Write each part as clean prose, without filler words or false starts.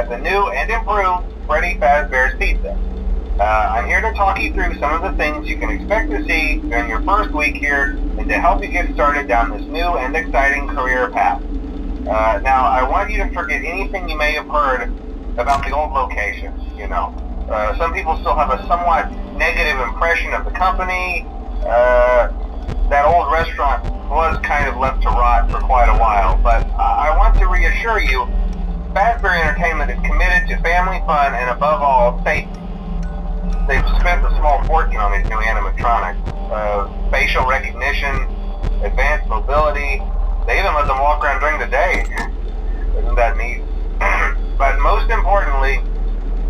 the new and improved Freddy Fazbear's Pizza. I'm here to talk you through some of the things you can expect to see during your first week here and to help you get started down this new and exciting career path. Now, I want you to forget anything you may have heard about the old location, you know. Some people still have a somewhat negative impression of the company. That old restaurant was kind of left to rot for quite a while, but I want to reassure you, Fazbear Entertainment is committed to family fun and above all, safety. They've spent a small fortune on these new animatronics. Facial recognition, advanced mobility, they even let them walk around during the day. Isn't that neat? But most importantly,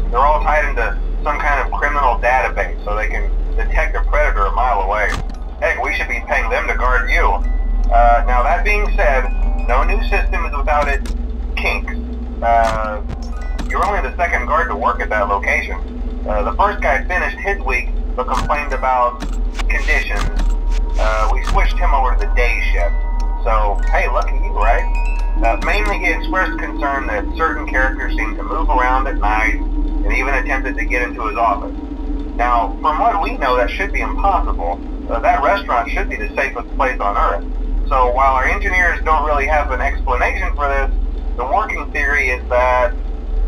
they're all tied into some kind of criminal database so they can detect a predator a mile away. Heck, we should be paying them to guard you. Now that being said, no new system is without its kinks. You're only the second guard to work at that location. The first guy finished his week but complained about conditions. We switched him over to the day shift. So, hey, lucky you, right? Mainly he expressed concern that certain characters seemed to move around at night and even attempted to get into his office. Now, from what we know, that should be impossible. That restaurant should be the safest place on Earth. So while our engineers don't really have an explanation for this, the working theory is that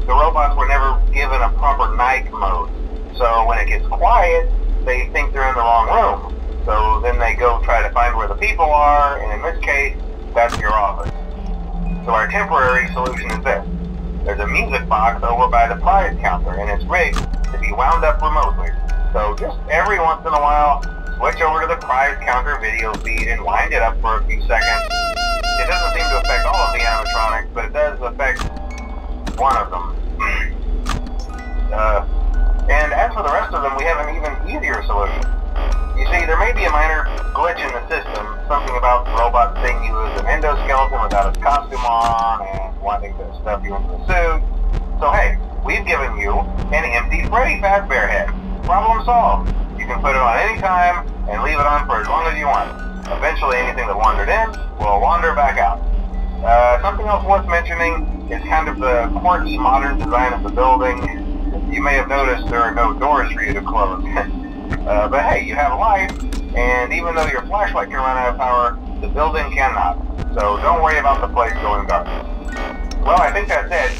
the robots were never given a proper night mode. So when it gets quiet, they think they're in the wrong room. So then they go try to find where the people are, and in this case, that's your office. So our temporary solution is this. There's a music box over by the prize counter, and it's rigged to be wound up remotely. So just every once in a while, switch over to the prize counter video feed and wind it up for a few seconds. It doesn't seem to affect all of the animatronics, but it does affect one of them. And as for the rest of them, we have an even easier solution. You see, there may be a minor glitch in the system, something about the robot seeing you as an endoskeleton without its costume on and wanting to stuff you into a suit. So hey, we've given you an empty Freddy Fazbear head. Problem solved. You can put it on any time and leave it on for as long as you want. Eventually anything that wandered in will wander back out. Something else worth mentioning is kind of the quirky modern design of the building. You may have noticed there are no doors for you to close. But hey, you have light, and even though your flashlight can run out of power, the building cannot. So don't worry about the place going dark. Well, I think that's it.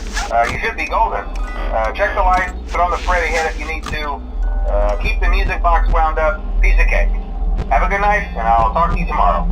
You should be golden. Check the lights, put on the Freddy head if you need to. Keep the music box wound up. Piece of cake. Have a good night, and I'll talk to you tomorrow.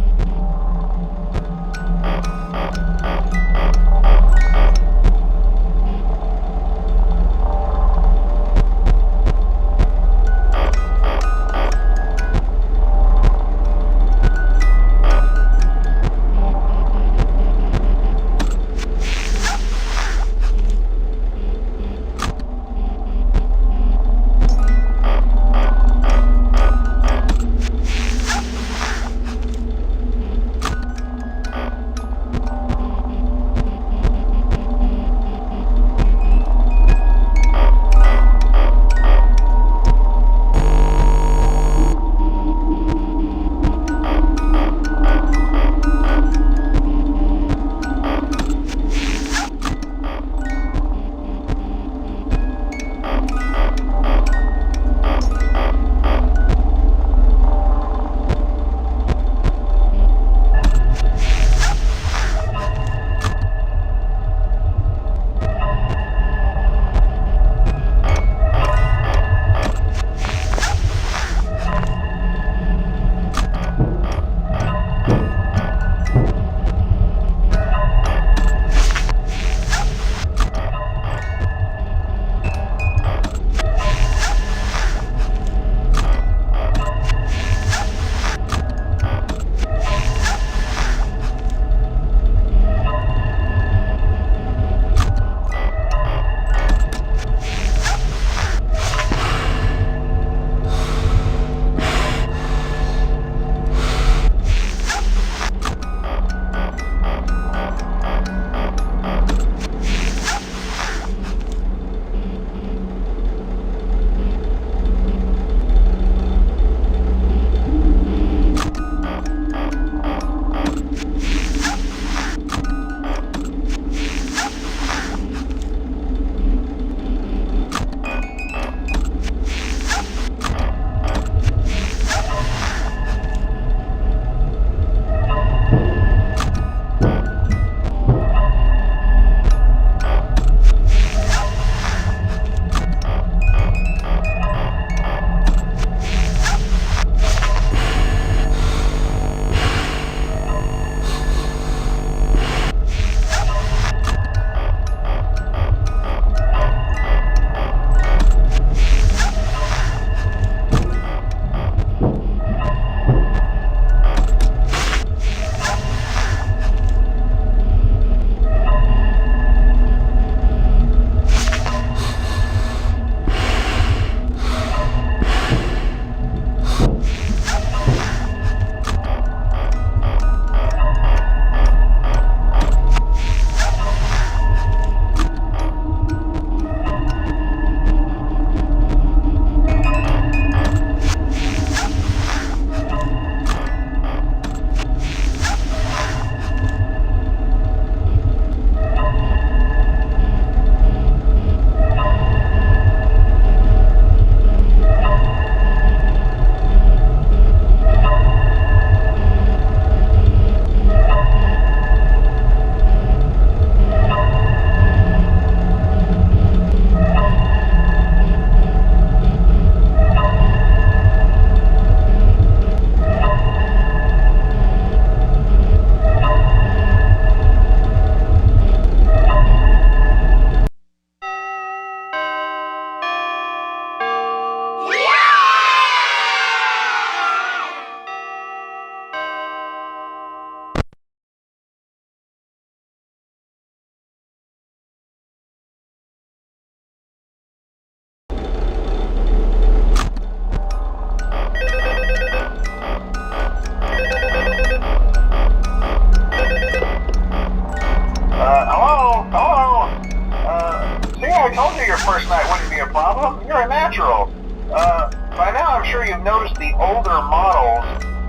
sure you've noticed the older models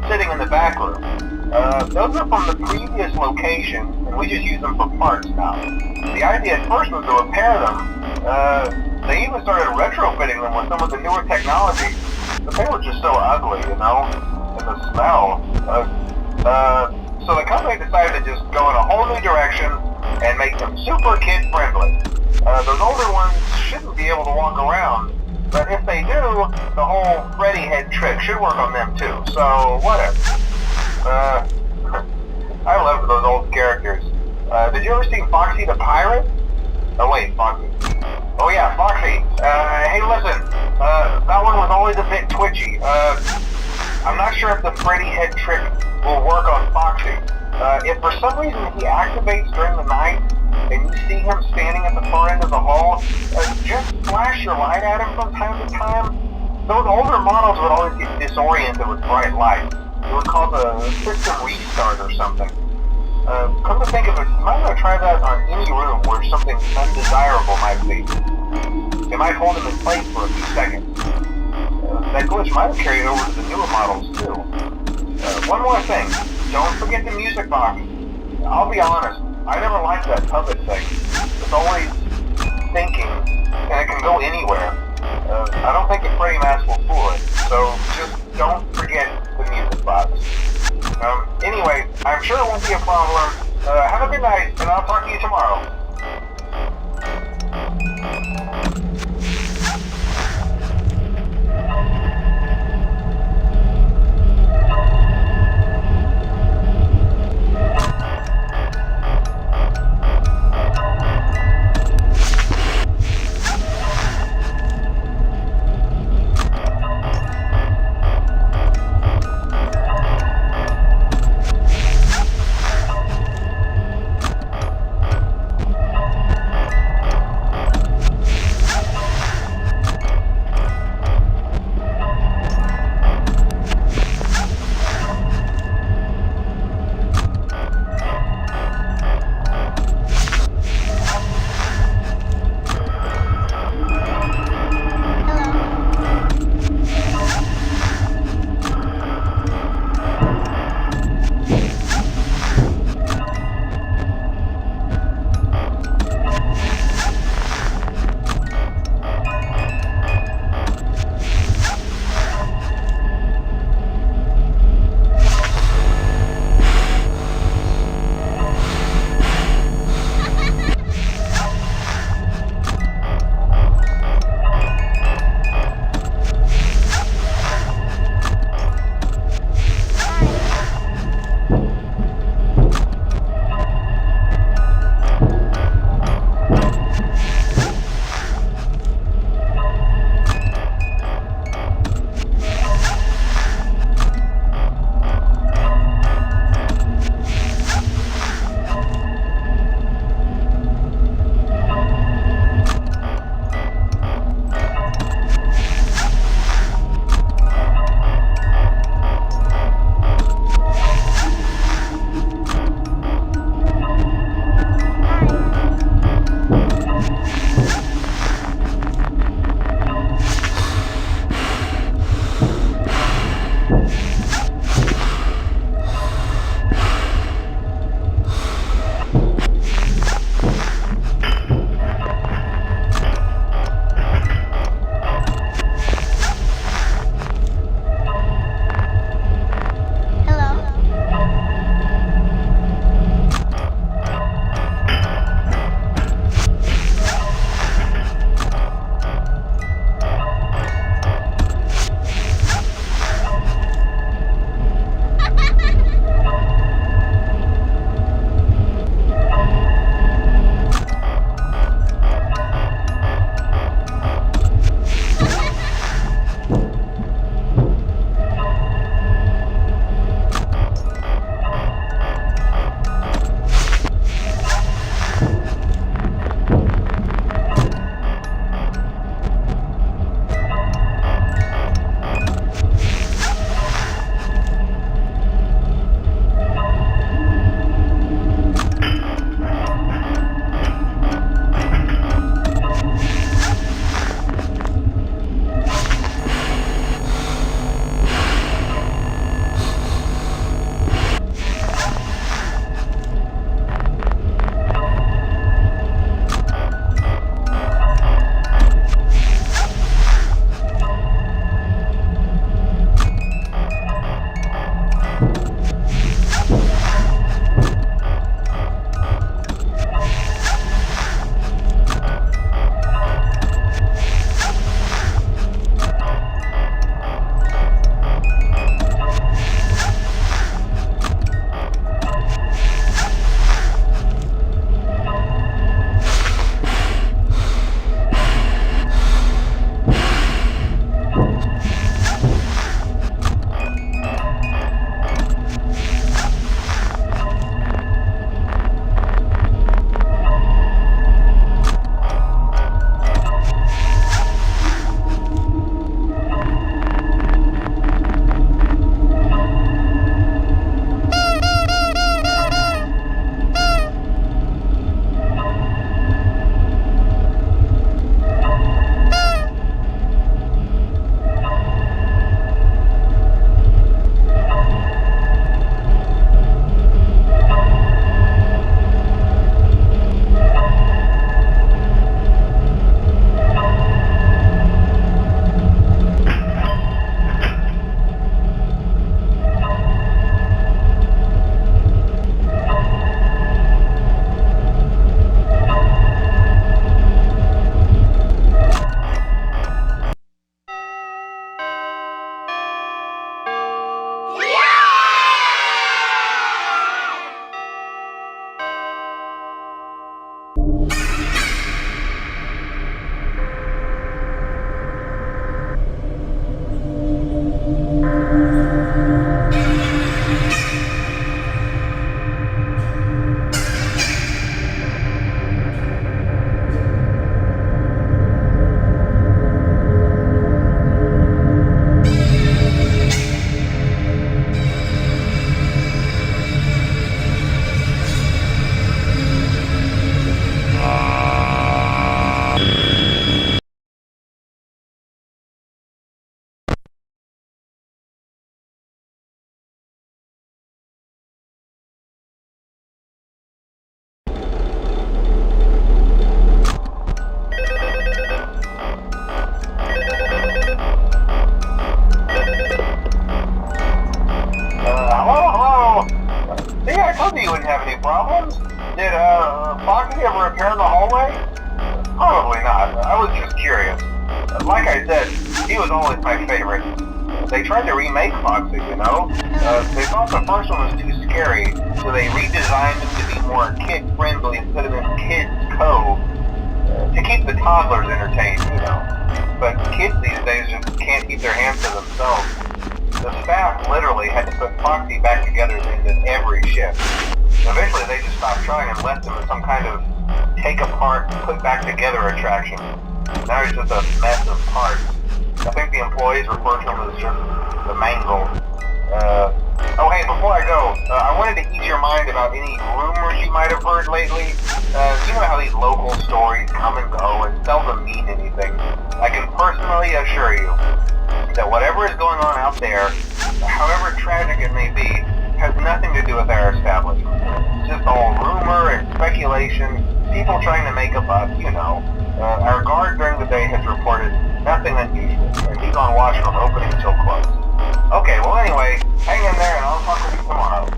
sitting in the back room. Those are from the previous location, and we just use them for parts now. The idea at first was to repair them. They even started retrofitting them with some of the newer technology, but they were just so ugly, you know, and the smell. So the company decided to just go in a whole new direction and make them super kid-friendly. Those older ones shouldn't be able to walk around, but if they do, the whole Freddy head trick should work on them too, so whatever. I loved those old characters. Did you ever see Foxy the Pirate? Oh wait, Foxy. Oh yeah, Foxy. Hey listen, that one was always a bit twitchy. I'm not sure if the Freddy head trick will work on Foxy. If for some reason he activates during the night, and you see him standing at the far end of the hall, just flash your light at him from time to time. Those older models would always get disoriented with bright lights. It would cause a system restart or something. Come to think of it, you might want to try that on any room where something undesirable might be. It might hold him in place for a few seconds. That glitch might have carried over to the newer models too. One more thing, don't forget the music box. I'll be honest, I never liked that puppet thing. It's always thinking, and it can go anywhere. I don't think the Freddy mask will fool it, so just don't forget the music box. Anyway, I'm sure it won't be a problem. Have a good night, and I'll talk to you tomorrow. you wouldn't have any problems. Did, Foxy ever appear in the hallway? Probably not. I was just curious. Like I said, he was always my favorite. They tried to remake Foxy, you know? They thought the first one was too scary, so they redesigned him to be more kid-friendly instead of in Kids Cove, to keep the toddlers entertained, you know? But kids these days just can't keep their hands to themselves. The staff literally had to put Foxy back together in every shift. Eventually they just stopped trying and left him as some kind of take apart, put back together attraction. Now he's just a mess of parts. I think the employees refer to him as just the mangle. Oh hey, before I go, I wanted to ease your mind about any rumors you might have heard lately. You know how these local stories come and go and seldom mean anything. I can personally assure you that whatever is going on out there, however tragic it may be, has nothing to do with our establishment. It's just all rumor and speculation, people trying to make a buck, you know. Our guard during the day has reported nothing unusual, and he's on watch from opening till close. Okay, well anyway, hang in there and I'll talk with you tomorrow.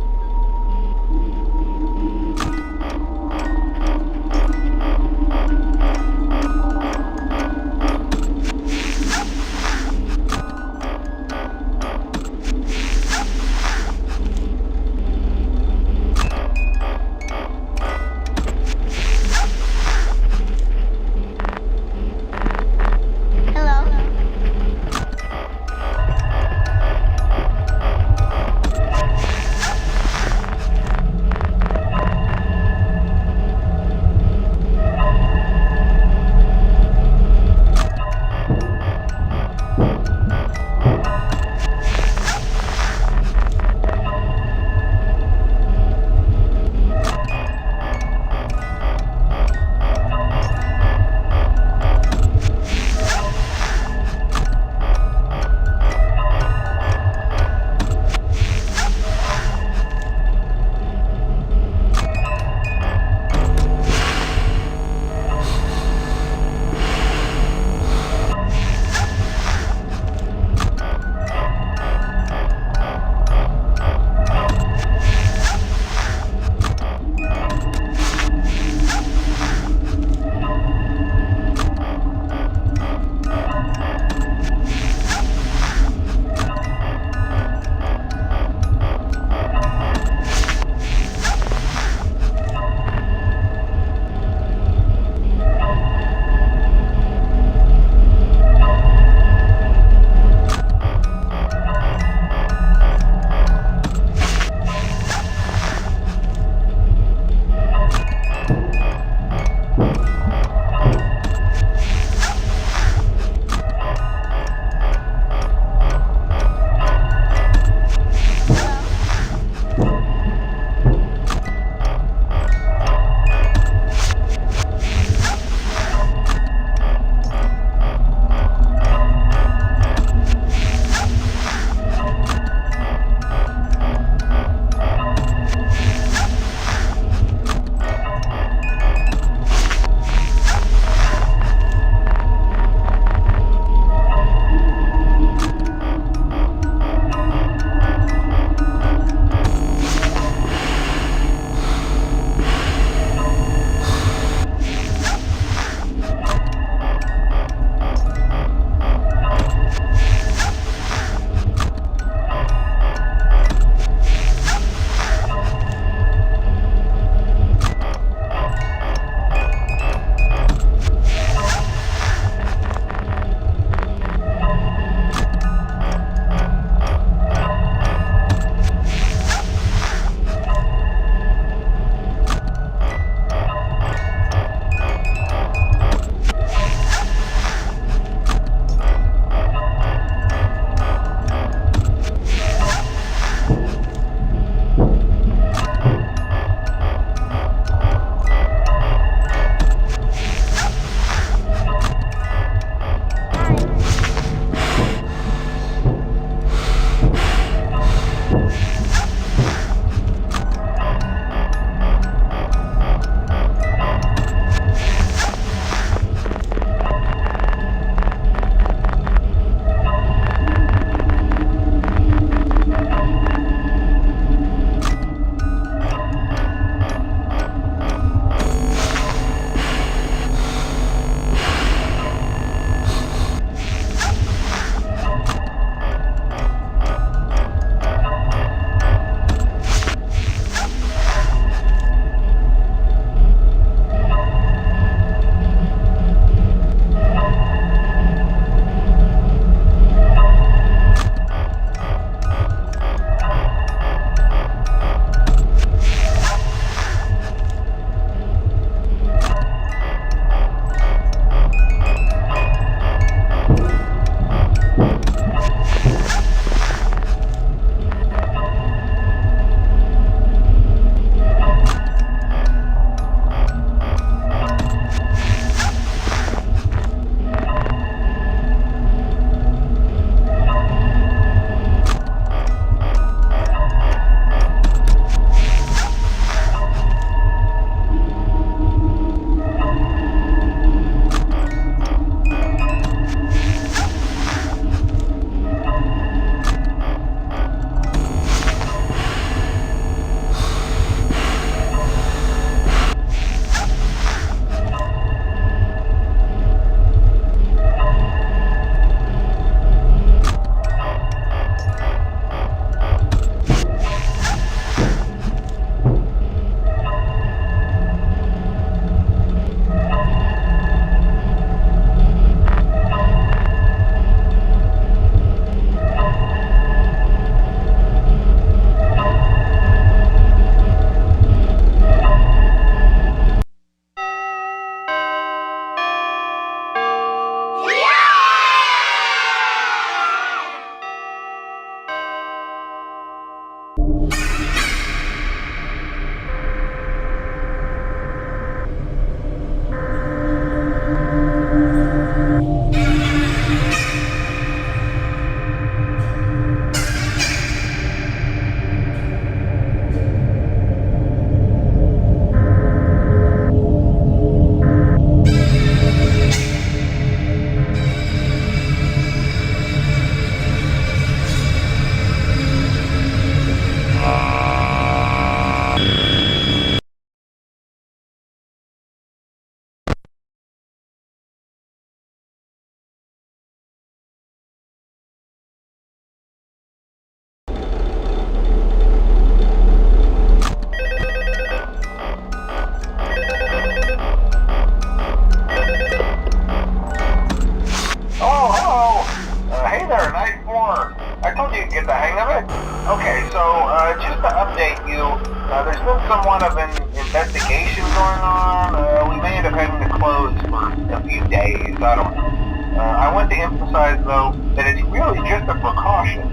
Just to update you, there's been somewhat of an investigation going on. We may end up having to close for a few days. I don't know. I want to emphasize, though, that it's really just a precaution.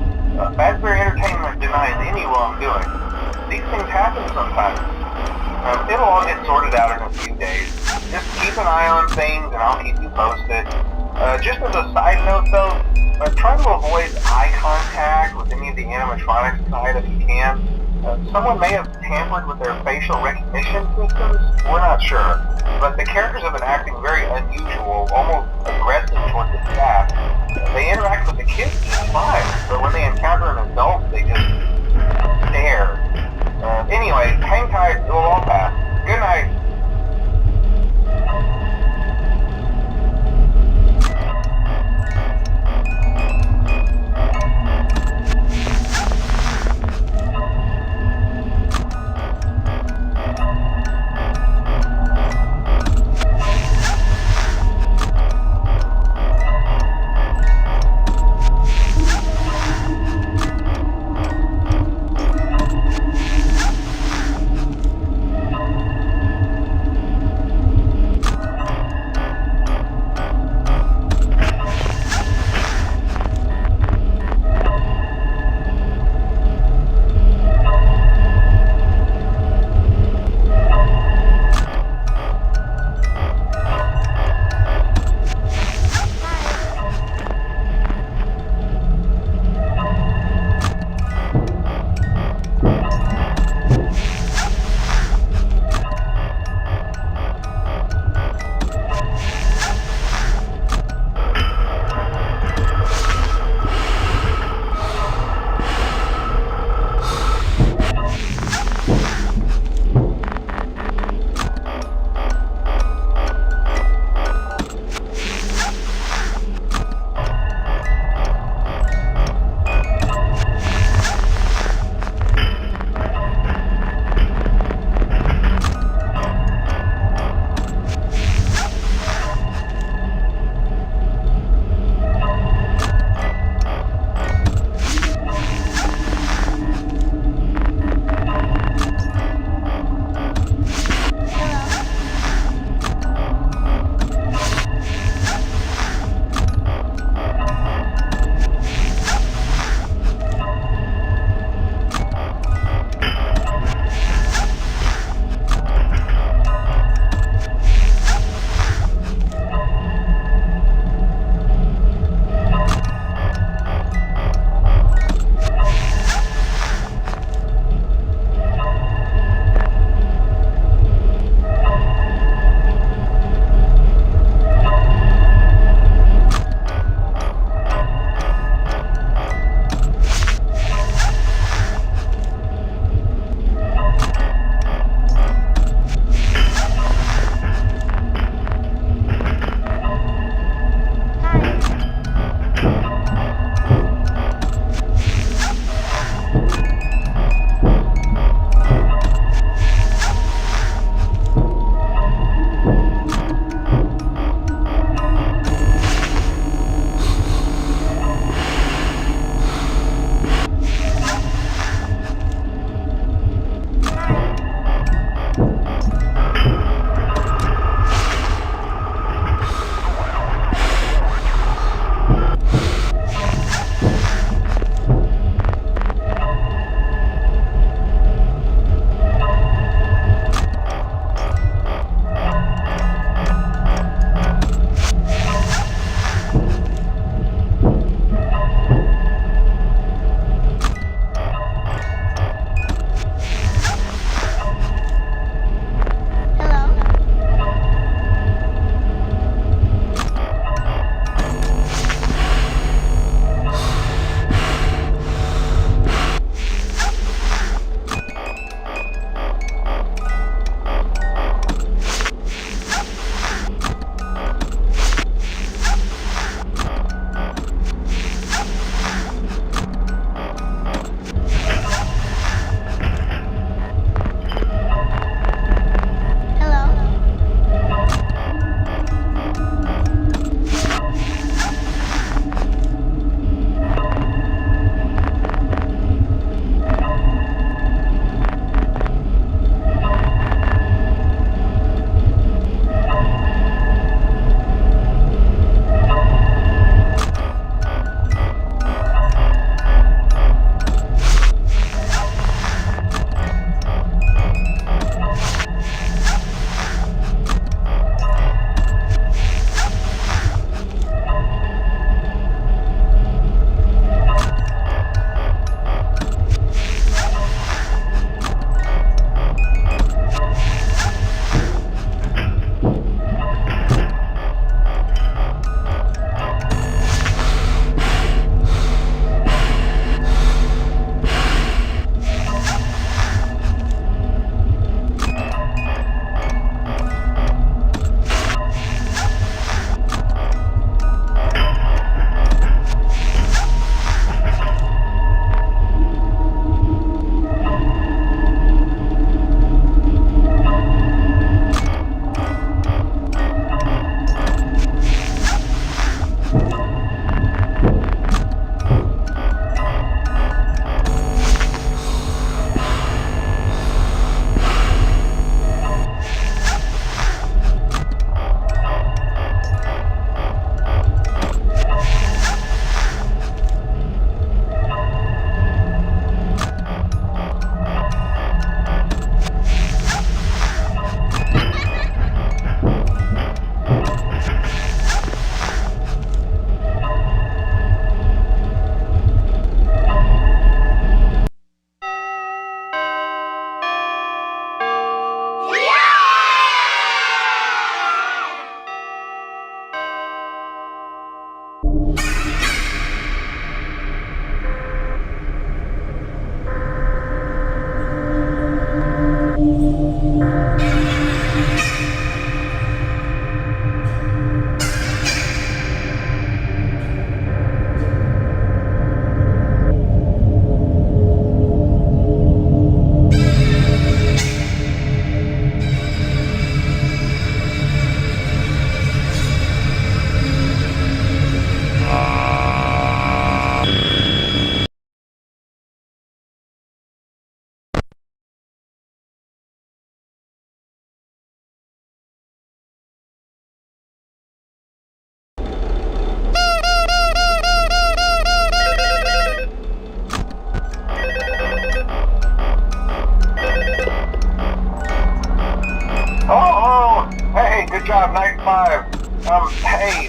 Fazbear Entertainment denies any wrongdoing. These things happen sometimes. It'll all get sorted out in a few days. Just keep an eye on things, and I'll keep you posted. Just as a side note, though, try to avoid eye contact with any of the animatronics tonight if you can. Someone may have tampered with their facial recognition systems. We're not sure. But the characters have been acting very unusual, almost aggressive towards the staff. They interact with the kids just fine, but when they encounter an adult, they just stare. Anyway, hang tight, it'll all pass. Good night. job, night 5. Hey,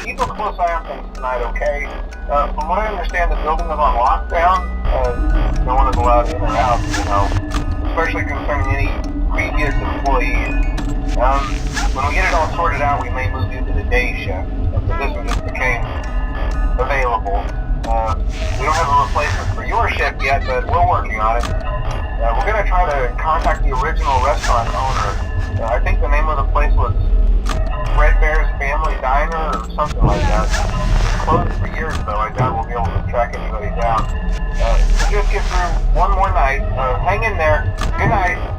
keep a close eye on things tonight, okay? From what I understand, the building is on lockdown. No one is allowed in or out, you know, especially concerning any previous employees. When we get it all sorted out, we may move you to the day shift. The position just became available. We don't have a replacement for your shift yet, but we're working on it. We're going to try to contact the original restaurant owner. I think the name of the place was Freddy's Family Diner or something like that. It's closed for years, though. I doubt we'll be able to track anybody down. So just get through one more night. Hang in there. Good night.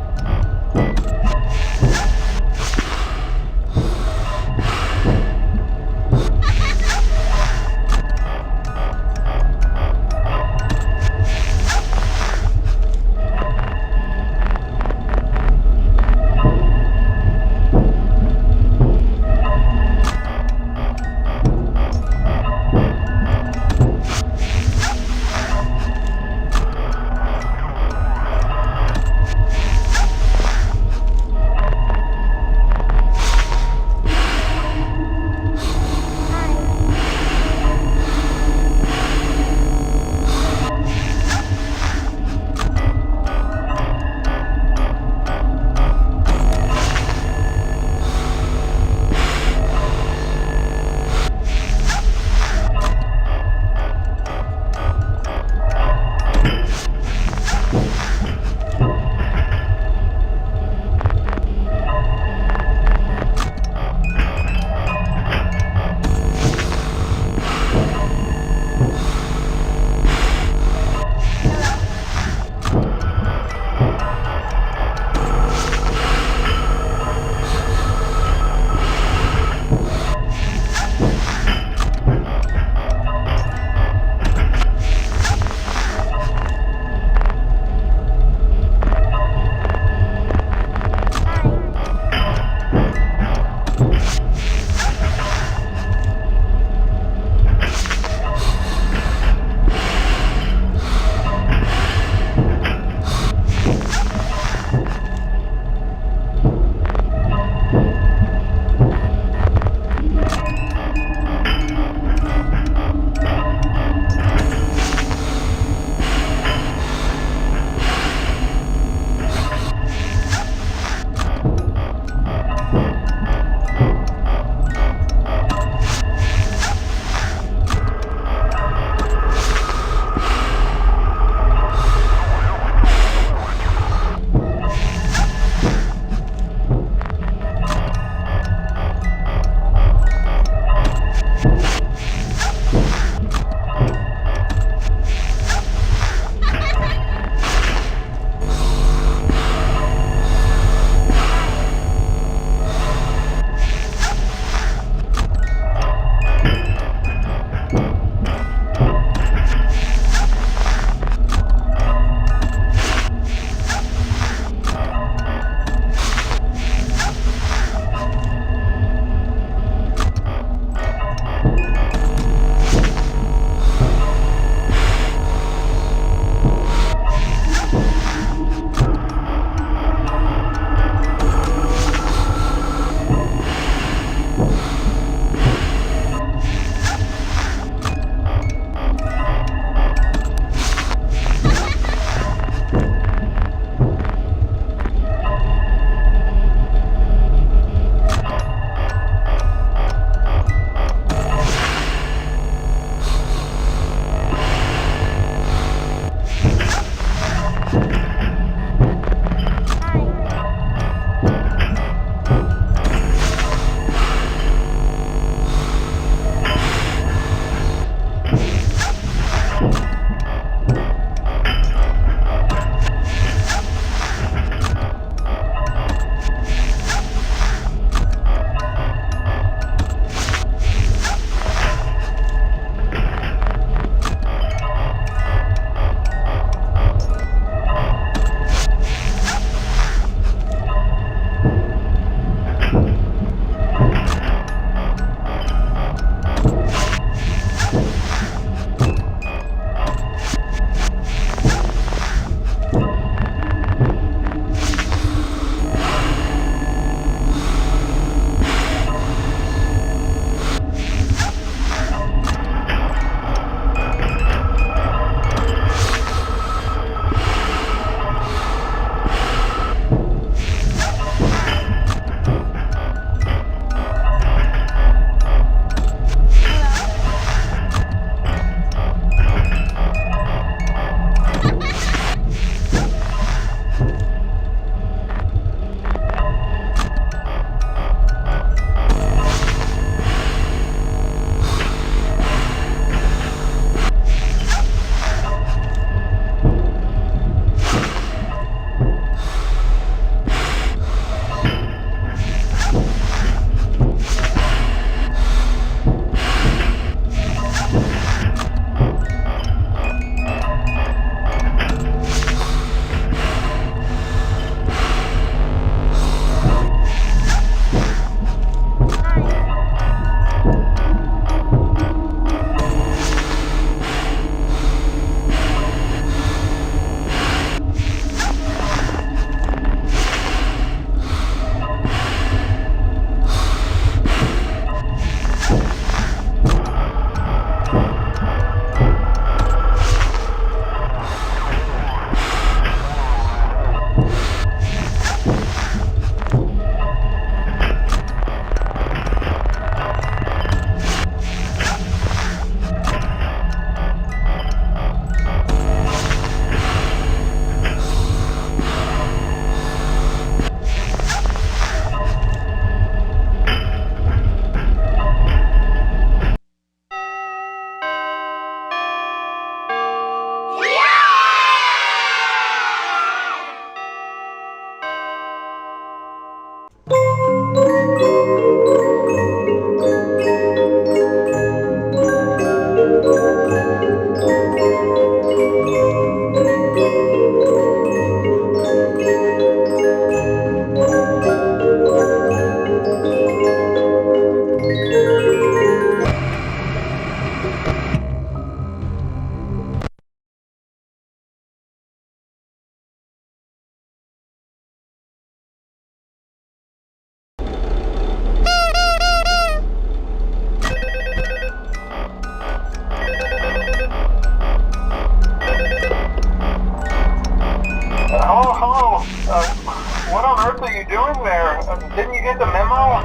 Didn't you get the memo?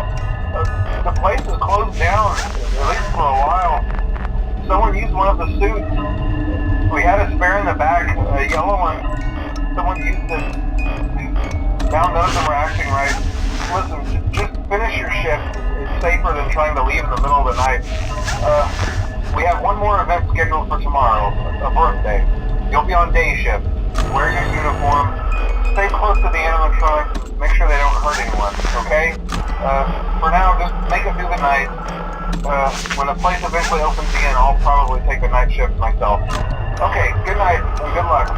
The place is closed down, at least for a while. Someone used one of the suits. We had a spare in the back, a yellow one. Someone used it. Now none of them are acting right. Listen, just finish your shift. It's safer than trying to leave in the middle of the night. We have one more event scheduled for tomorrow, a birthday. You'll be on day shift. Wear your uniform. Stay close to the animatronics. Make sure they don't hurt anyone, okay? For now, just make it through the night. When the place eventually opens again, I'll probably take the night shift myself. Okay, good night and good luck.